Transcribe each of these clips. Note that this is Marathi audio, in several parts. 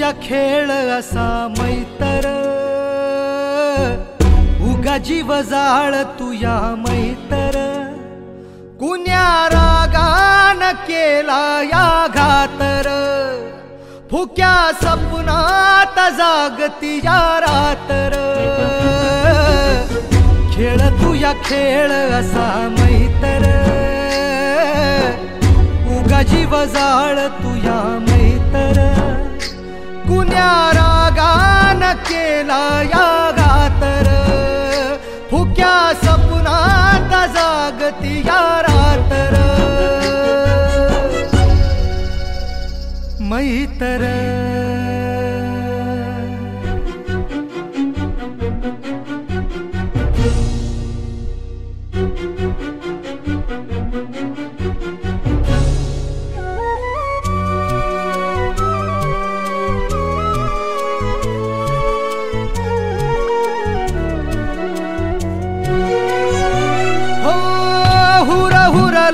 तुझ्या खेळ असा मैतर, उगा जीव जाळ तुया मैतर, कुण्या रागान केला या घातर, फुक्या सपनात जागती या रातर, खेळ तुया खेळ असा मैतर, उगा जीव जाळ तुया मैतर, कुण्या रागान केला या घातर, फुक्या सपनात जागती या रातर, मैतर.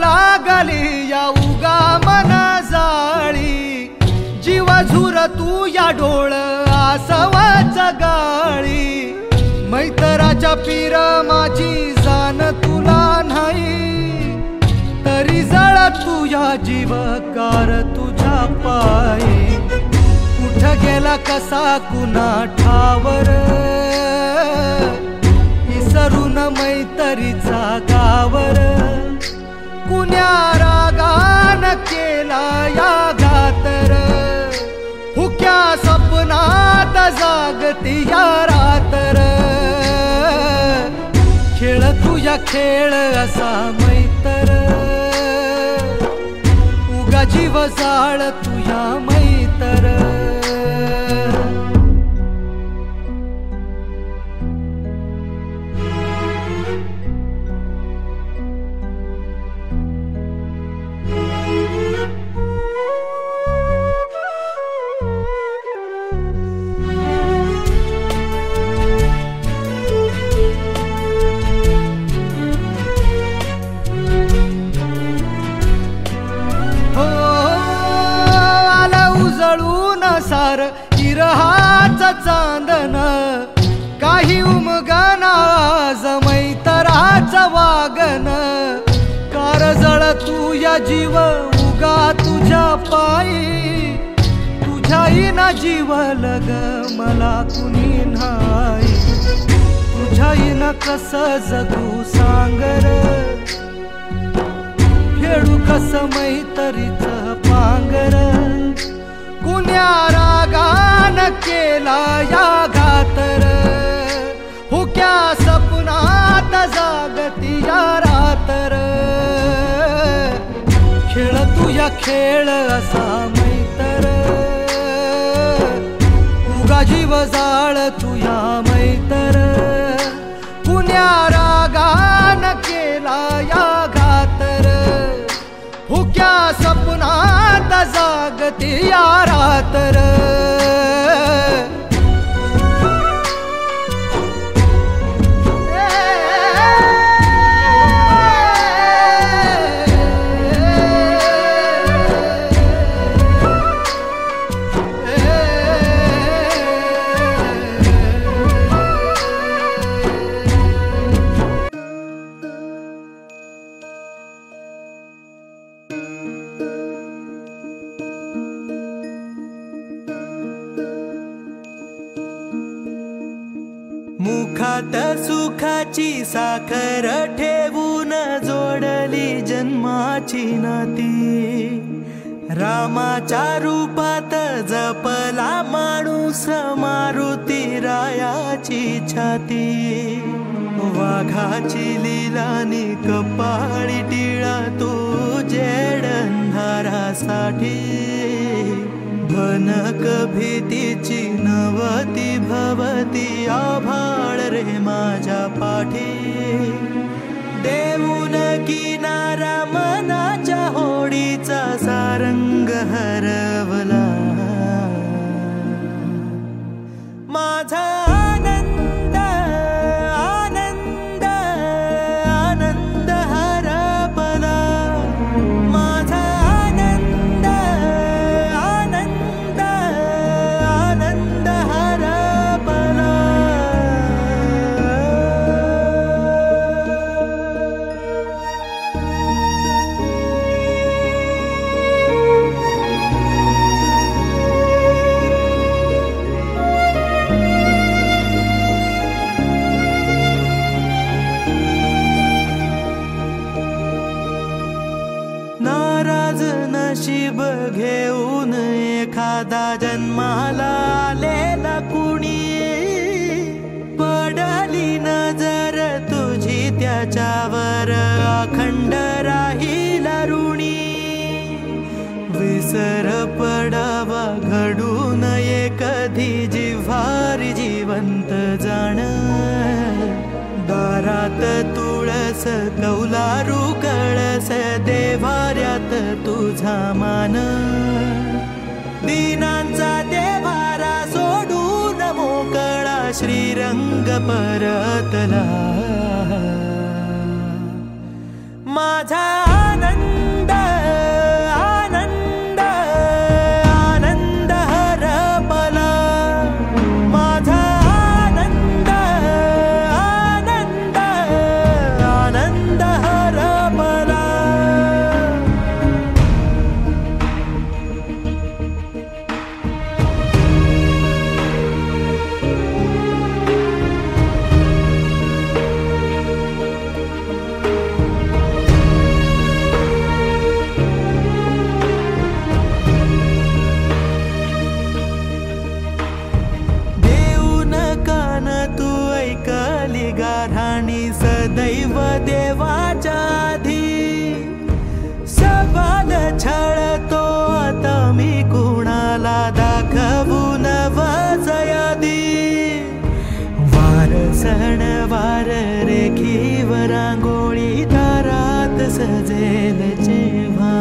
लागली या उगा मना जाळी, जीवा झुर तू या डोळ आसवाच गाळी, मैतराच्या पीर माझी जाण तुला नाही, तरी जळ तू या जीवकार तुझ्या पायी, कुठ गेला कसा कुणा ठावर, इसरून मैतरीचा गावर, कुण्या रागान केला या घातर, फुक्या सपनात जागती या रातर, खेळ तुझ्या खेळ असा मैतर, उगा जीव जाळ तुझ्या मैतर. सार इरहाच चांदन, काही उमगना मैतराच वागन, कारजळ तू या जीव उगा तुझ्या पायी, तुझ्याईना जीव लग मला कुणी नाही, तुझ्याईना कस जगू सांगर, खेळू कस मैतरीच पांगर, कुण्या रागान केला या घातर, फुक्या सपनात जागती या रातर, खेळ तुया खेळ असा मैतर, उगा जीव जाळ तुया मैतर, कुण्या रागान केला या घातर, फुक्या सपनात जागती या रातर. मुखात सुखाची साखर ठेवून जोडली जन्माची नाती, रामाच्या रूपात जपला माणूस मारुती रायाची छाती, वाघाची लीलानी कपाळी टिळा तू जेड अंधारासाठी, भनक भीतीची नवती भवती आभाळ रे माझ्या पाठी, देऊन किनारा मनाच्या होडीचा सारंग हरवला, माझा आनंद आनंद आनंद हरपला, माझा आनंद आनंद नशीब घेऊन एखादा जन्माला आलेला कुणी पडली नजर तुझी त्याच्यावर अखंड राहील ऋणी विसर पडावा घडू नये कधी जिव्हारी जिवंत जाण दारात तुळस कौलारू कळस देवाऱ्यात तुझा मान दीनांचा देवारा सोडून मोकळा श्रीरंग परतला माझा आनंद आनंद आनंद हरपला माझा आनंद आनंद आनंद हरपला गाराणी सदैव देवाच्या आधी सवाल छळतो आता मी कुणाला दाखवून वजयादी वार सण वार रेखीवर रांगोळी दारात सजेल जेव्हा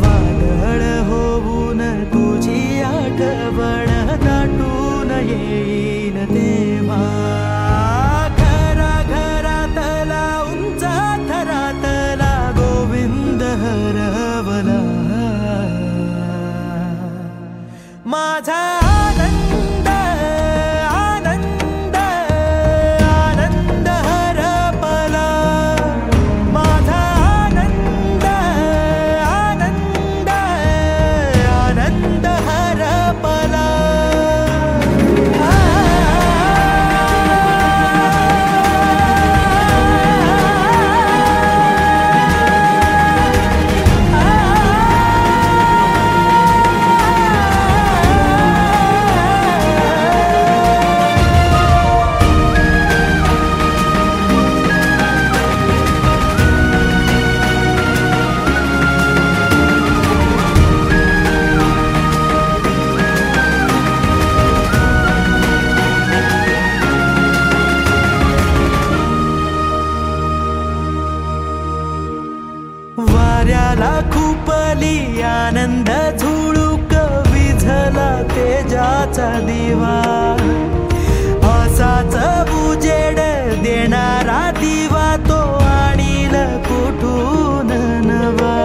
वादळ होऊन तुझी आठवण दाटून येईल तेव्हा माझा आनंद आनंद आनंद हरपला माझा आनंद आनंद आनंद हरपला वाऱ्याला खुपली आनंद झुळूक विझला तेजाचा दिवा असाच उजेड देणारा दिवा तो आणील कुठून नवा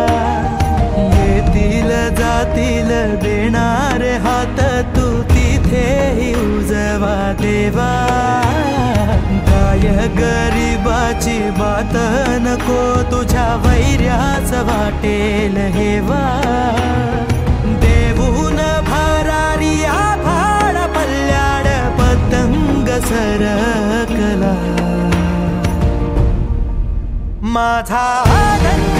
येतील जातील देणारे हात तू तिथेही उजवा देवा काय गरीबाची बात नको तुझ्या वैर्याच वाटेल हेवा देऊन भरारी आभाळ पल्ल्याड पतंग सरकला माझा आनंद